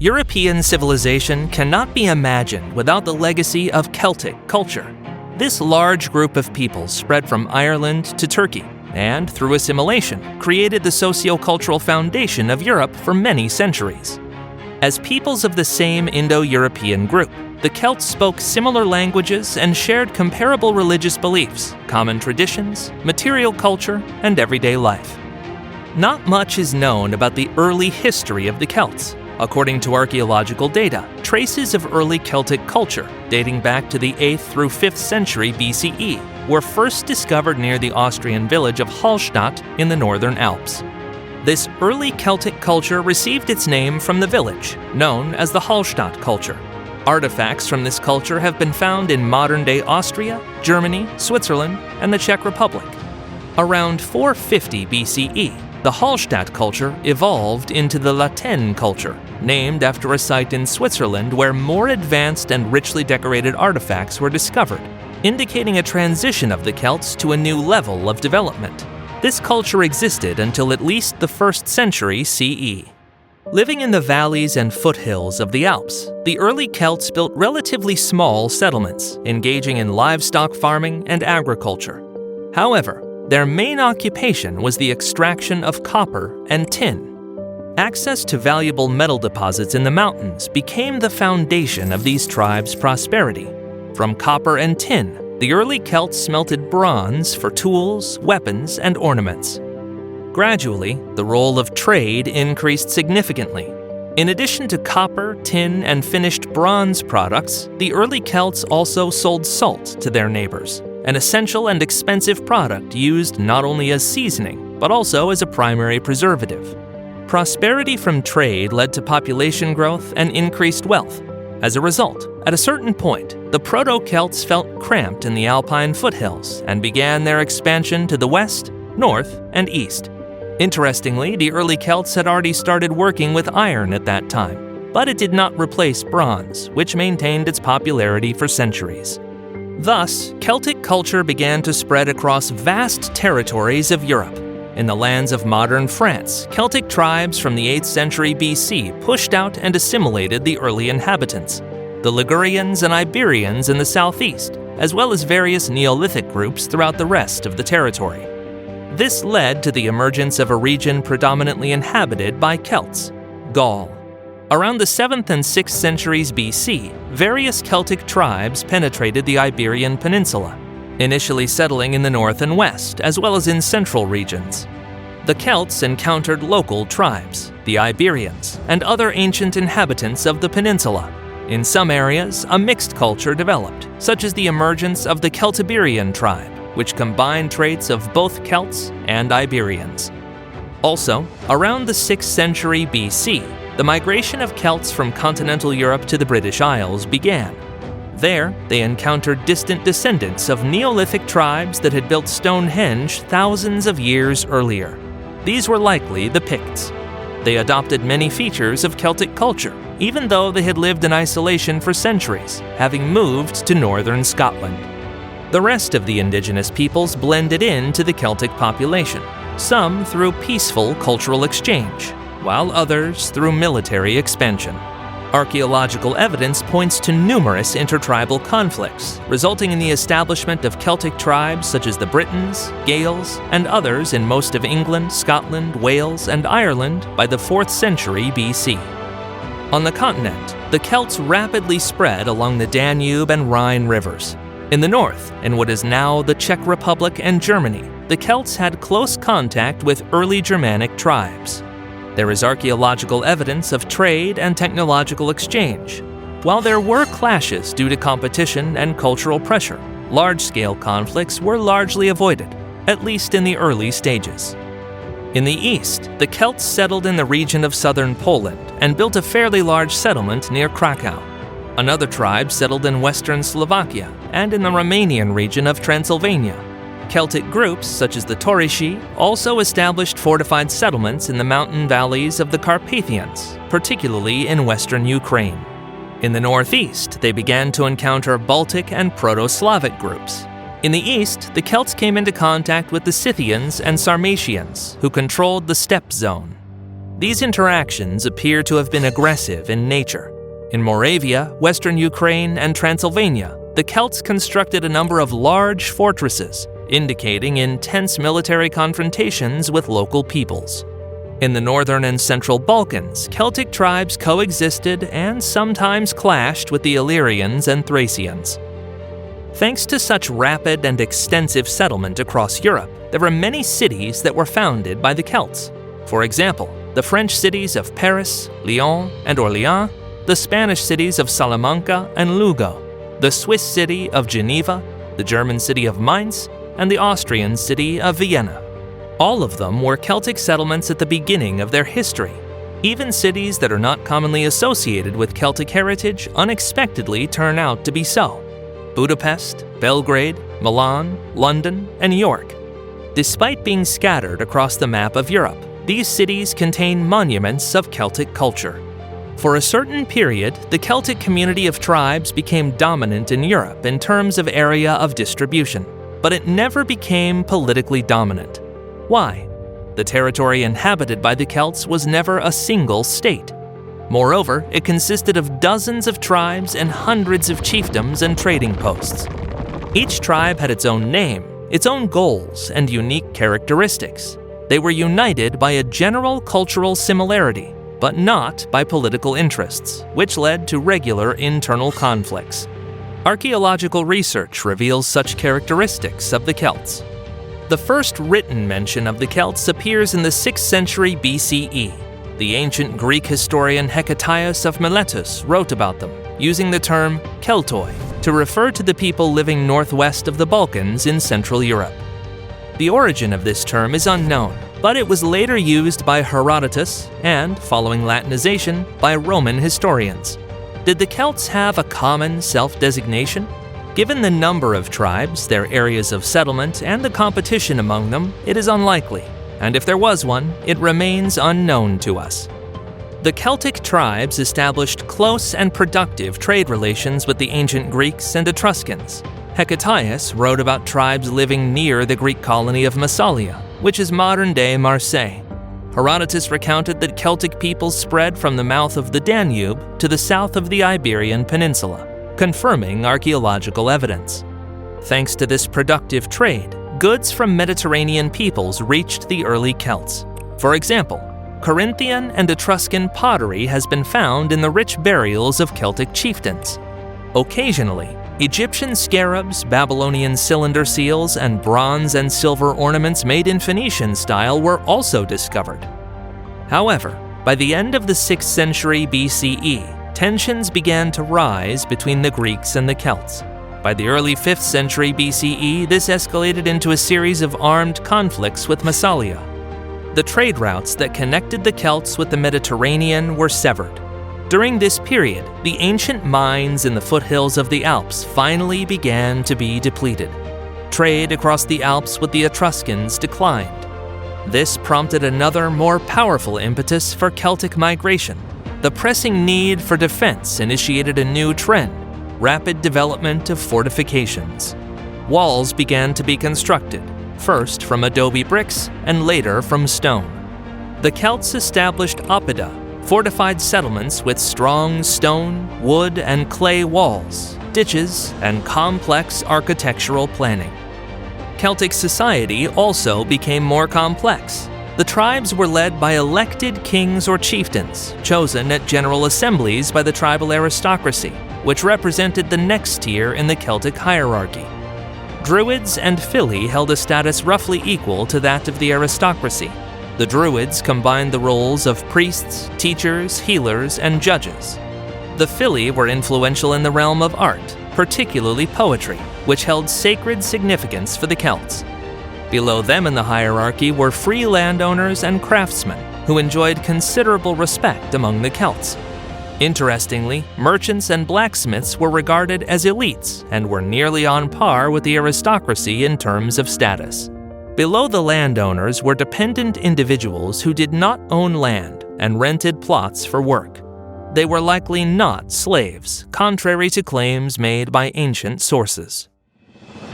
European civilization cannot be imagined without the legacy of Celtic culture. This large group of peoples spread from Ireland to Turkey, and through assimilation, created the socio-cultural foundation of Europe for many centuries. As peoples of the same Indo-European group, the Celts spoke similar languages and shared comparable religious beliefs, common traditions, material culture, and everyday life. Not much is known about the early history of the Celts. According to archaeological data, traces of early Celtic culture, dating back to the 8th through 5th century BCE, were first discovered near the Austrian village of Hallstatt in the northern Alps. This early Celtic culture received its name from the village, known as the Hallstatt culture. Artifacts from this culture have been found in modern-day Austria, Germany, Switzerland, and the Czech Republic. Around 450 BCE, the Hallstatt culture evolved into the Latin culture, named after a site in Switzerland where more advanced and richly decorated artifacts were discovered, indicating a transition of the Celts to a new level of development. This culture existed until at least the 1st century CE. Living in the valleys and foothills of the Alps, the early Celts built relatively small settlements, engaging in livestock farming and agriculture. However, their main occupation was the extraction of copper and tin. Access to valuable metal deposits in the mountains became the foundation of these tribes' prosperity. From copper and tin, the early Celts smelted bronze for tools, weapons, and ornaments. Gradually, the role of trade increased significantly. In addition to copper, tin, and finished bronze products, the early Celts also sold salt to their neighbors, an essential and expensive product used not only as seasoning, but also as a primary preservative. Prosperity from trade led to population growth and increased wealth. As a result, at a certain point, the Proto-Celts felt cramped in the Alpine foothills and began their expansion to the west, north, and east. Interestingly, the early Celts had already started working with iron at that time, but it did not replace bronze, which maintained its popularity for centuries. Thus, Celtic culture began to spread across vast territories of Europe. In the lands of modern France, Celtic tribes from the 8th century BC pushed out and assimilated the early inhabitants, the Ligurians and Iberians in the southeast, as well as various Neolithic groups throughout the rest of the territory. This led to the emergence of a region predominantly inhabited by Celts, Gaul. Around the 7th and 6th centuries BC, various Celtic tribes penetrated the Iberian Peninsula, initially settling in the north and west, as well as in central regions. The Celts encountered local tribes, the Iberians, and other ancient inhabitants of the peninsula. In some areas, a mixed culture developed, such as the emergence of the Celtiberian tribe, which combined traits of both Celts and Iberians. Also, around the 6th century BC, the migration of Celts from continental Europe to the British Isles began. There, they encountered distant descendants of Neolithic tribes that had built Stonehenge thousands of years earlier. These were likely the Picts. They adopted many features of Celtic culture, even though they had lived in isolation for centuries, having moved to northern Scotland. The rest of the indigenous peoples blended into the Celtic population, some through peaceful cultural exchange, while others through military expansion. Archaeological evidence points to numerous intertribal conflicts, resulting in the establishment of Celtic tribes such as the Britons, Gaels, and others in most of England, Scotland, Wales, and Ireland by the 4th century BC. On the continent, the Celts rapidly spread along the Danube and Rhine rivers. In the north, in what is now the Czech Republic and Germany, the Celts had close contact with early Germanic tribes. There is archaeological evidence of trade and technological exchange. While there were clashes due to competition and cultural pressure, large-scale conflicts were largely avoided, at least in the early stages. In the east, the Celts settled in the region of southern Poland and built a fairly large settlement near Krakow. Another tribe settled in western Slovakia and in the Romanian region of Transylvania. Celtic groups, such as the Taurishi, also established fortified settlements in the mountain valleys of the Carpathians, particularly in western Ukraine. In the northeast, they began to encounter Baltic and Proto-Slavic groups. In the east, the Celts came into contact with the Scythians and Sarmatians, who controlled the steppe zone. These interactions appear to have been aggressive in nature. In Moravia, western Ukraine, and Transylvania, the Celts constructed a number of large fortresses, indicating intense military confrontations with local peoples. In the northern and central Balkans, Celtic tribes coexisted and sometimes clashed with the Illyrians and Thracians. Thanks to such rapid and extensive settlement across Europe, there were many cities that were founded by the Celts. For example, the French cities of Paris, Lyon, and Orléans, the Spanish cities of Salamanca and Lugo, the Swiss city of Geneva, the German city of Mainz, and the Austrian city of Vienna. All of them were Celtic settlements at the beginning of their history. Even cities that are not commonly associated with Celtic heritage unexpectedly turn out to be so. Budapest, Belgrade, Milan, London, and York. Despite being scattered across the map of Europe, these cities contain monuments of Celtic culture. For a certain period, the Celtic community of tribes became dominant in Europe in terms of area of distribution, but it never became politically dominant. Why? The territory inhabited by the Celts was never a single state. Moreover, it consisted of dozens of tribes and hundreds of chiefdoms and trading posts. Each tribe had its own name, its own goals, and unique characteristics. They were united by a general cultural similarity, but not by political interests, which led to regular internal conflicts. Archaeological research reveals such characteristics of the Celts. The first written mention of the Celts appears in the 6th century BCE. The ancient Greek historian Hecataeus of Miletus wrote about them, using the term Keltoi to refer to the people living northwest of the Balkans in Central Europe. The origin of this term is unknown, but it was later used by Herodotus and, following Latinization, by Roman historians. Did the Celts have a common self-designation? Given the number of tribes, their areas of settlement, and the competition among them, it is unlikely, and if there was one, it remains unknown to us. The Celtic tribes established close and productive trade relations with the ancient Greeks and Etruscans. Hecataeus wrote about tribes living near the Greek colony of Massalia, which is modern-day Marseille. Herodotus recounted that Celtic peoples spread from the mouth of the Danube to the south of the Iberian Peninsula, confirming archaeological evidence. Thanks to this productive trade, goods from Mediterranean peoples reached the early Celts. For example, Corinthian and Etruscan pottery has been found in the rich burials of Celtic chieftains. Occasionally, Egyptian scarabs, Babylonian cylinder seals, and bronze and silver ornaments made in Phoenician style were also discovered. However, by the end of the 6th century BCE, tensions began to rise between the Greeks and the Celts. By the early 5th century BCE, this escalated into a series of armed conflicts with Massalia. The trade routes that connected the Celts with the Mediterranean were severed. During this period, the ancient mines in the foothills of the Alps finally began to be depleted. Trade across the Alps with the Etruscans declined. This prompted another, more powerful impetus for Celtic migration. The pressing need for defense initiated a new trend: rapid development of fortifications. Walls began to be constructed, first from adobe bricks and later from stone. The Celts established oppida, fortified settlements with strong stone, wood, and clay walls, ditches, and complex architectural planning. Celtic society also became more complex. The tribes were led by elected kings or chieftains, chosen at general assemblies by the tribal aristocracy, which represented the next tier in the Celtic hierarchy. Druids and Fili held a status roughly equal to that of the aristocracy. The Druids combined the roles of priests, teachers, healers, and judges. The Fili were influential in the realm of art, particularly poetry, which held sacred significance for the Celts. Below them in the hierarchy were free landowners and craftsmen, who enjoyed considerable respect among the Celts. Interestingly, merchants and blacksmiths were regarded as elites and were nearly on par with the aristocracy in terms of status. Below the landowners were dependent individuals who did not own land and rented plots for work. They were likely not slaves, contrary to claims made by ancient sources.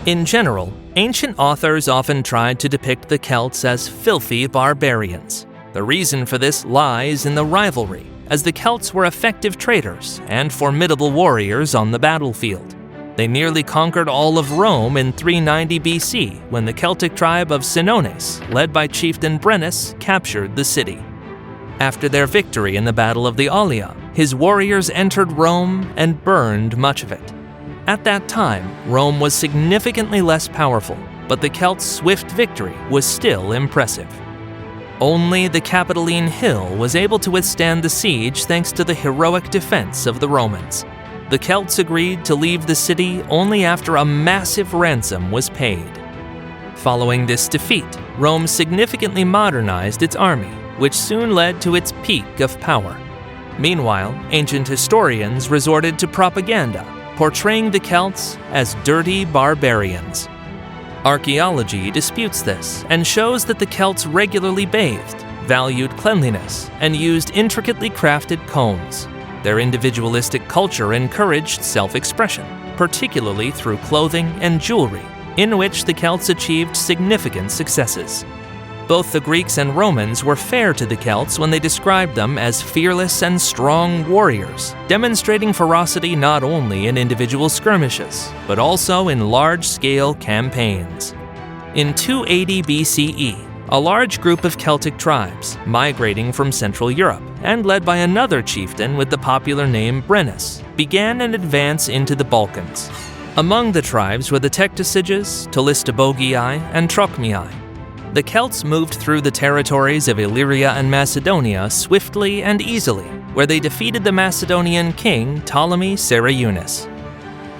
In general, ancient authors often tried to depict the Celts as filthy barbarians. The reason for this lies in the rivalry, as the Celts were effective traders and formidable warriors on the battlefield. They nearly conquered all of Rome in 390 BC when the Celtic tribe of Senones, led by chieftain Brennus, captured the city. After their victory in the Battle of the Allia, his warriors entered Rome and burned much of it. At that time, Rome was significantly less powerful, but the Celts' swift victory was still impressive. Only the Capitoline Hill was able to withstand the siege thanks to the heroic defense of the Romans. The Celts agreed to leave the city only after a massive ransom was paid. Following this defeat, Rome significantly modernized its army, which soon led to its peak of power. Meanwhile, ancient historians resorted to propaganda, portraying the Celts as dirty barbarians. Archaeology disputes this and shows that the Celts regularly bathed, valued cleanliness, and used intricately crafted combs. Their individualistic culture encouraged self-expression, particularly through clothing and jewelry, in which the Celts achieved significant successes. Both the Greeks and Romans were fair to the Celts when they described them as fearless and strong warriors, demonstrating ferocity not only in individual skirmishes, but also in large-scale campaigns. In 280 BCE, a large group of Celtic tribes, migrating from Central Europe and led by another chieftain with the popular name Brennus, began an advance into the Balkans. Among the tribes were the Tectosiges, Tolistobogii, and Trochmii. The Celts moved through the territories of Illyria and Macedonia swiftly and easily, where they defeated the Macedonian king Ptolemy Seraeunus.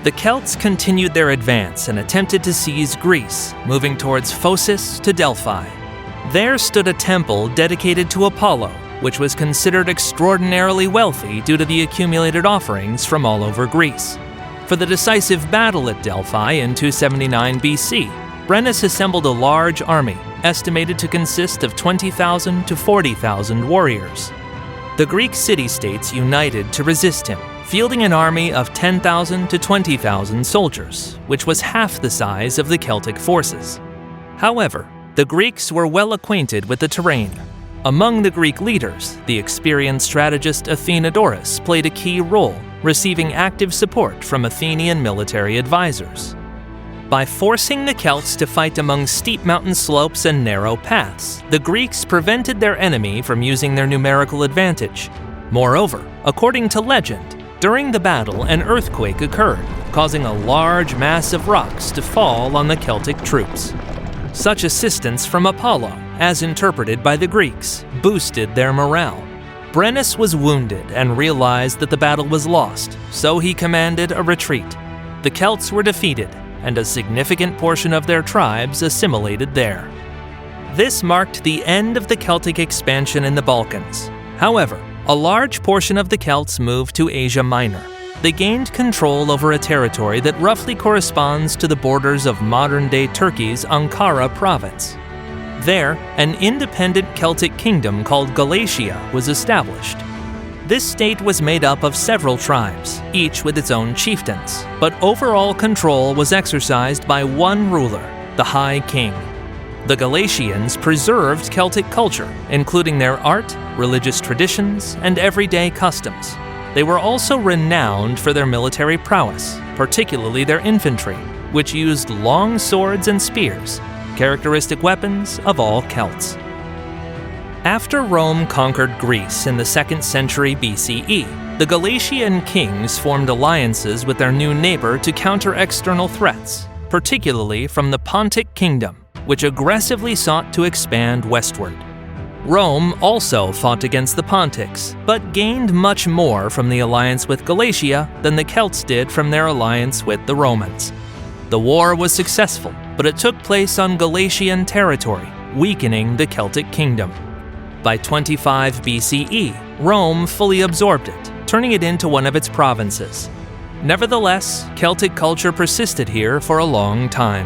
The Celts continued their advance and attempted to seize Greece, moving towards Phocis to Delphi. There stood a temple dedicated to Apollo, which was considered extraordinarily wealthy due to the accumulated offerings from all over Greece. For the decisive battle at Delphi in 279 BC, Brennus assembled a large army, estimated to consist of 20,000 to 40,000 warriors. The Greek city-states united to resist him, fielding an army of 10,000 to 20,000 soldiers, which was half the size of the Celtic forces. However, the Greeks were well acquainted with the terrain. Among the Greek leaders, the experienced strategist Athenodorus played a key role, receiving active support from Athenian military advisors. By forcing the Celts to fight among steep mountain slopes and narrow paths, the Greeks prevented their enemy from using their numerical advantage. Moreover, according to legend, during the battle an earthquake occurred, causing a large mass of rocks to fall on the Celtic troops. Such assistance from Apollo, as interpreted by the Greeks, boosted their morale. Brennus was wounded and realized that the battle was lost, so he commanded a retreat. The Celts were defeated, and a significant portion of their tribes assimilated there. This marked the end of the Celtic expansion in the Balkans. However, a large portion of the Celts moved to Asia Minor. They gained control over a territory that roughly corresponds to the borders of modern-day Turkey's Ankara province. There, an independent Celtic kingdom called Galatia was established. This state was made up of several tribes, each with its own chieftains, but overall control was exercised by one ruler, the High King. The Galatians preserved Celtic culture, including their art, religious traditions, and everyday customs. They were also renowned for their military prowess, particularly their infantry, which used long swords and spears, characteristic weapons of all Celts. After Rome conquered Greece in the 2nd century BCE, the Galatian kings formed alliances with their new neighbor to counter external threats, particularly from the Pontic kingdom, which aggressively sought to expand westward. Rome also fought against the Pontics, but gained much more from the alliance with Galatia than the Celts did from their alliance with the Romans. The war was successful, but it took place on Galatian territory, weakening the Celtic kingdom. By 25 BCE, Rome fully absorbed it, turning it into one of its provinces. Nevertheless, Celtic culture persisted here for a long time.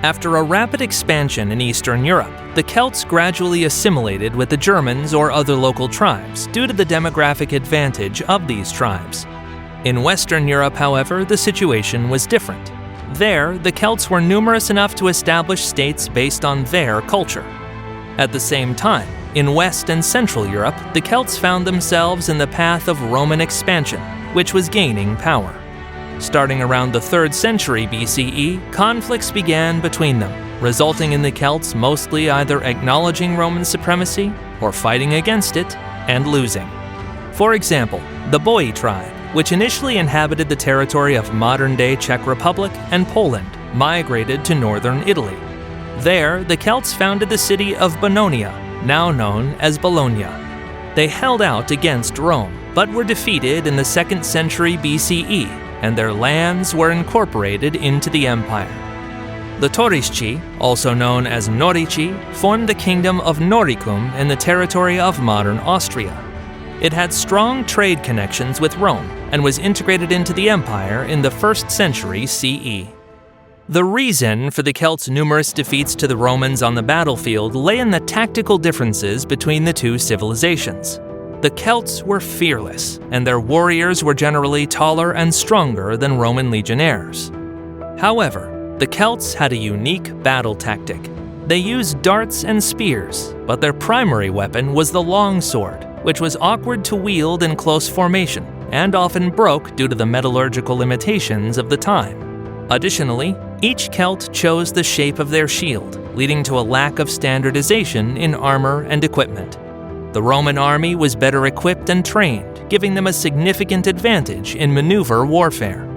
After a rapid expansion in Eastern Europe, the Celts gradually assimilated with the Germans or other local tribes due to the demographic advantage of these tribes. In Western Europe, however, the situation was different. There, the Celts were numerous enough to establish states based on their culture. At the same time, In West and Central Europe, the Celts found themselves in the path of Roman expansion, which was gaining power. Starting around the 3rd century BCE, conflicts began between them, resulting in the Celts mostly either acknowledging Roman supremacy or fighting against it and losing. For example, the Boii tribe, which initially inhabited the territory of modern-day Czech Republic and Poland, migrated to northern Italy. There, the Celts founded the city of Bononia, now known as Bologna. They held out against Rome, but were defeated in the 2nd century BCE, and their lands were incorporated into the empire. The Torisci, also known as Norici, formed the kingdom of Noricum in the territory of modern Austria. It had strong trade connections with Rome and was integrated into the empire in the 1st century CE. The reason for the Celts' numerous defeats to the Romans on the battlefield lay in the tactical differences between the two civilizations. The Celts were fearless, and their warriors were generally taller and stronger than Roman legionnaires. However, the Celts had a unique battle tactic. They used darts and spears, but their primary weapon was the longsword, which was awkward to wield in close formation and often broke due to the metallurgical limitations of the time. Additionally, each Celt chose the shape of their shield, leading to a lack of standardization in armor and equipment. The Roman army was better equipped and trained, giving them a significant advantage in maneuver warfare.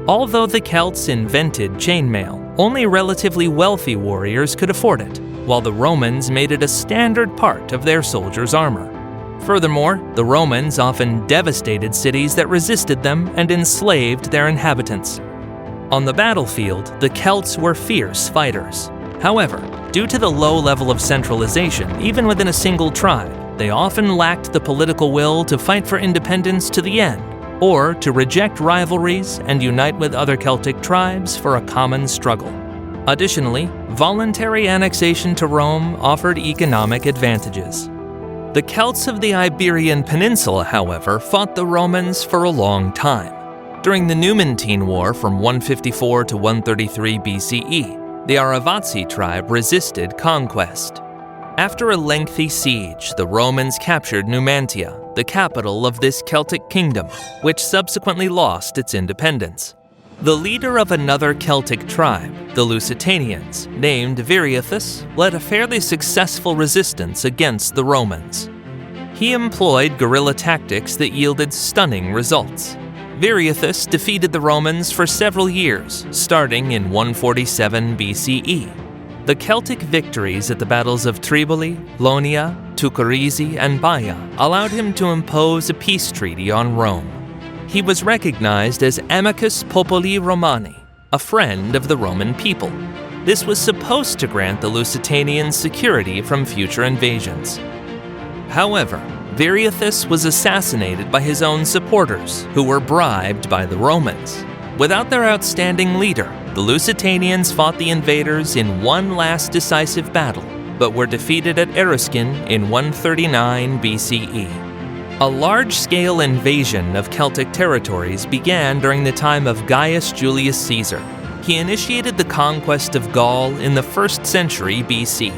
Although the Celts invented chainmail, only relatively wealthy warriors could afford it, while the Romans made it a standard part of their soldiers' armor. Furthermore, the Romans often devastated cities that resisted them and enslaved their inhabitants. On the battlefield, the Celts were fierce fighters. However, due to the low level of centralization, even within a single tribe, they often lacked the political will to fight for independence to the end, or to reject rivalries and unite with other Celtic tribes for a common struggle. Additionally, voluntary annexation to Rome offered economic advantages. The Celts of the Iberian Peninsula, however, fought the Romans for a long time. During the Numantine War from 154 to 133 BCE, the Aravazi tribe resisted conquest. After a lengthy siege, the Romans captured Numantia, the capital of this Celtic kingdom, which subsequently lost its independence. The leader of another Celtic tribe, the Lusitanians, named Viriathus, led a fairly successful resistance against the Romans. He employed guerrilla tactics that yielded stunning results. Viriathus defeated the Romans for several years, starting in 147 BCE. The Celtic victories at the battles of Tripoli, Ionia, Tukarizi, and Baia allowed him to impose a peace treaty on Rome. He was recognized as Amicus Populi Romani, a friend of the Roman people. This was supposed to grant the Lusitanians security from future invasions. However, Viriathus was assassinated by his own supporters, who were bribed by the Romans. Without their outstanding leader, the Lusitanians fought the invaders in one last decisive battle, but were defeated at Ereskine in 139 BCE. A large-scale invasion of Celtic territories began during the time of Gaius Julius Caesar. He initiated the conquest of Gaul in the 1st century BC.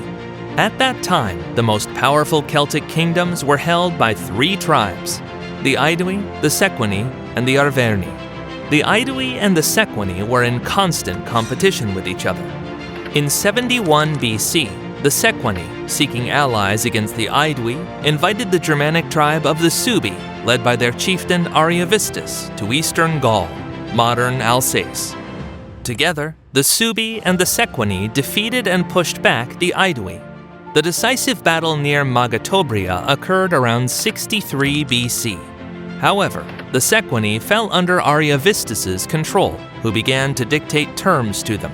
At that time, the most powerful Celtic kingdoms were held by 3 tribes: the Aedui, the Sequani, and the Arverni. The Aedui and the Sequani were in constant competition with each other. In 71 BC, the Sequani, seeking allies against the Aedui, invited the Germanic tribe of the Suebi, led by their chieftain Ariovistus, to eastern Gaul, modern Alsace. Together, the Suebi and the Sequani defeated and pushed back the Aedui. The decisive battle near Magatobria occurred around 63 BC. However, the Sequani fell under Ariovistus's control, who began to dictate terms to them.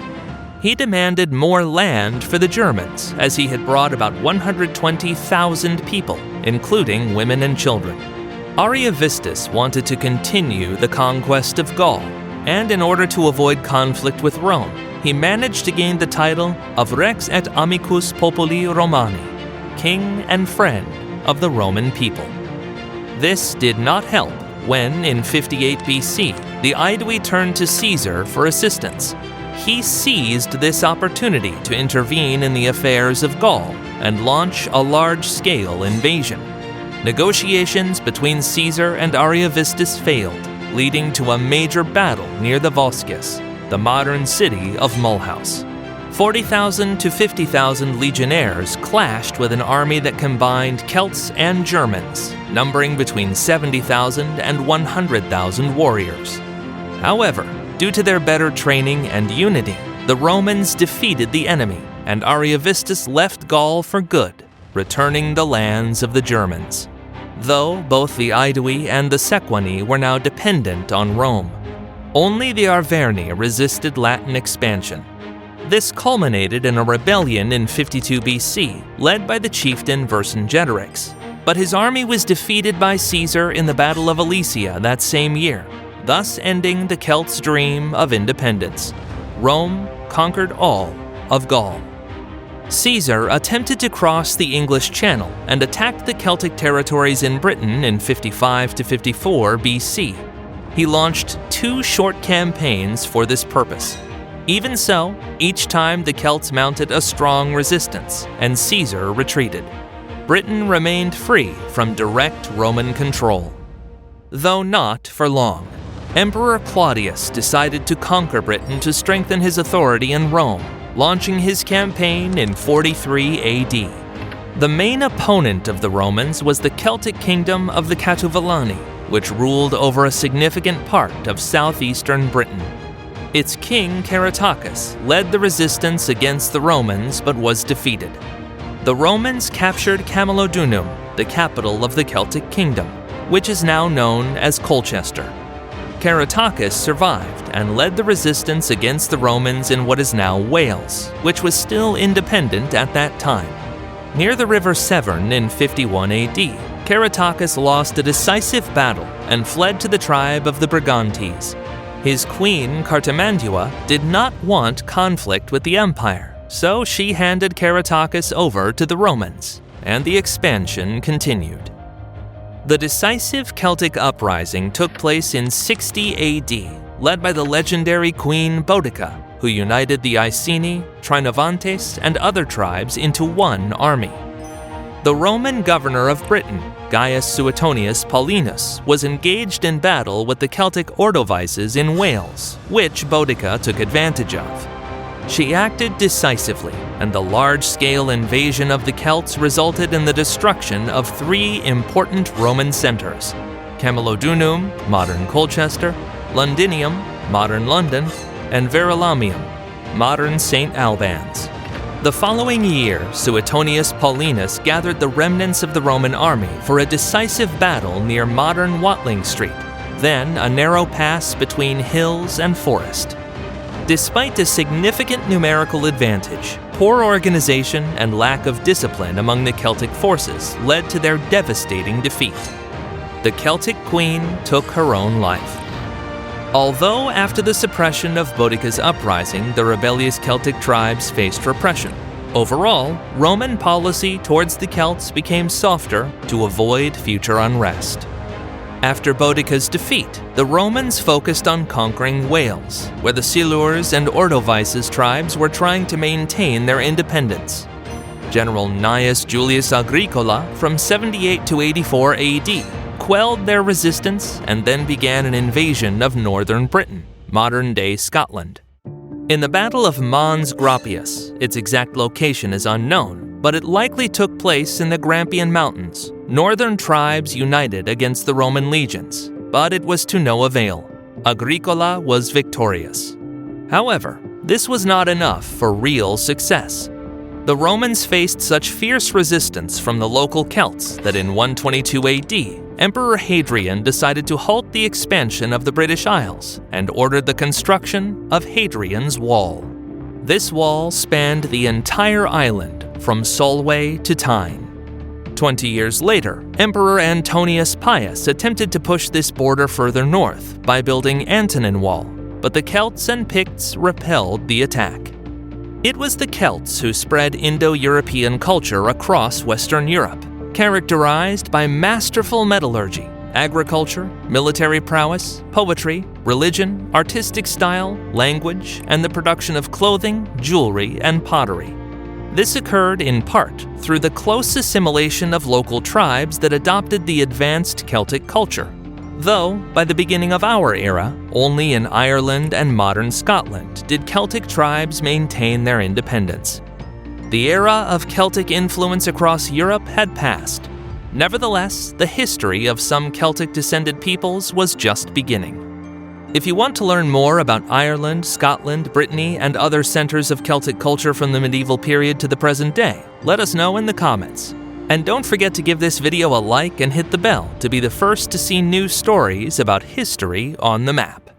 He demanded more land for the Germans, as he had brought about 120,000 people, including women and children. Ariovistus wanted to continue the conquest of Gaul, and in order to avoid conflict with Rome, he managed to gain the title of Rex et Amicus Populi Romani, king and friend of the Roman people. This did not help when, in 58 BC, the Aedui turned to Caesar for assistance. He seized this opportunity to intervene in the affairs of Gaul and launch a large-scale invasion. Negotiations between Caesar and Ariovistus failed, leading to a major battle near the Vosges, the modern city of Mulhouse. 40,000 to 50,000 legionnaires clashed with an army that combined Celts and Germans, numbering between 70,000 and 100,000 warriors. However, due to their better training and unity, the Romans defeated the enemy, and Ariovistus left Gaul for good, returning the lands of the Germans. Though both the Aedui and the Sequani were now dependent on Rome. Only the Arverni resisted Latin expansion. This culminated in a rebellion in 52 BC, led by the chieftain Vercingetorix. But his army was defeated by Caesar in the Battle of Alesia that same year, thus ending the Celts' dream of independence. Rome conquered all of Gaul. Caesar attempted to cross the English Channel and attacked the Celtic territories in Britain in 55 to 54 BC. He launched 2 short campaigns for this purpose. Even so, each time the Celts mounted a strong resistance, and Caesar retreated. Britain remained free from direct Roman control. Though not for long. Emperor Claudius decided to conquer Britain to strengthen his authority in Rome, launching his campaign in 43 AD. The main opponent of the Romans was the Celtic kingdom of the Catuvellauni, which ruled over a significant part of southeastern Britain. Its king, Caratacus, led the resistance against the Romans but was defeated. The Romans captured Camulodunum, the capital of the Celtic kingdom, which is now known as Colchester. Caratacus survived and led the resistance against the Romans in what is now Wales, which was still independent at that time. Near the river Severn in 51 AD, Caratacus lost a decisive battle and fled to the tribe of the Brigantes. His queen, Cartimandua, did not want conflict with the empire, so she handed Caratacus over to the Romans, and the expansion continued. The decisive Celtic uprising took place in 60 AD, led by the legendary Queen Boudica, who united the Iceni, Trinovantes, and other tribes into one army. The Roman governor of Britain, Gaius Suetonius Paulinus, was engaged in battle with the Celtic Ordovices in Wales, which Boudica took advantage of. She acted decisively, and the large-scale invasion of the Celts resulted in the destruction of 3 important Roman centers: Camulodunum, modern Colchester, Londinium, modern London, and Verulamium, modern St. Albans. The following year, Suetonius Paulinus gathered the remnants of the Roman army for a decisive battle near modern Watling Street, then a narrow pass between hills and forest. Despite a significant numerical advantage, poor organization and lack of discipline among the Celtic forces led to their devastating defeat. The Celtic queen took her own life. Although after the suppression of Boudica's uprising, the rebellious Celtic tribes faced repression, overall, Roman policy towards the Celts became softer to avoid future unrest. After Boudica's defeat, the Romans focused on conquering Wales, where the Silures and Ordovices tribes were trying to maintain their independence. General Gnaeus Julius Agricola, from 78 to 84 AD, quelled their resistance and then began an invasion of northern Britain, modern-day Scotland. In the Battle of Mons Graupius, its exact location is unknown, but it likely took place in the Grampian Mountains. Northern tribes united against the Roman legions, but it was to no avail. Agricola was victorious. However, this was not enough for real success. The Romans faced such fierce resistance from the local Celts that in 122 AD, Emperor Hadrian decided to halt the expansion of the British Isles and ordered the construction of Hadrian's Wall. This wall spanned the entire island from Solway to Tyne. 20 years later, Emperor Antonius Pius attempted to push this border further north by building Antonine Wall, but the Celts and Picts repelled the attack. It was the Celts who spread Indo-European culture across Western Europe, characterized by masterful metallurgy, agriculture, military prowess, poetry, religion, artistic style, language, and the production of clothing, jewelry, and pottery. This occurred in part through the close assimilation of local tribes that adopted the advanced Celtic culture. Though, by the beginning of our era, only in Ireland and modern Scotland did Celtic tribes maintain their independence. The era of Celtic influence across Europe had passed. Nevertheless, the history of some Celtic-descended peoples was just beginning. If you want to learn more about Ireland, Scotland, Brittany, and other centers of Celtic culture from the medieval period to the present day, let us know in the comments. And don't forget to give this video a like and hit the bell to be the first to see new stories about history on the map.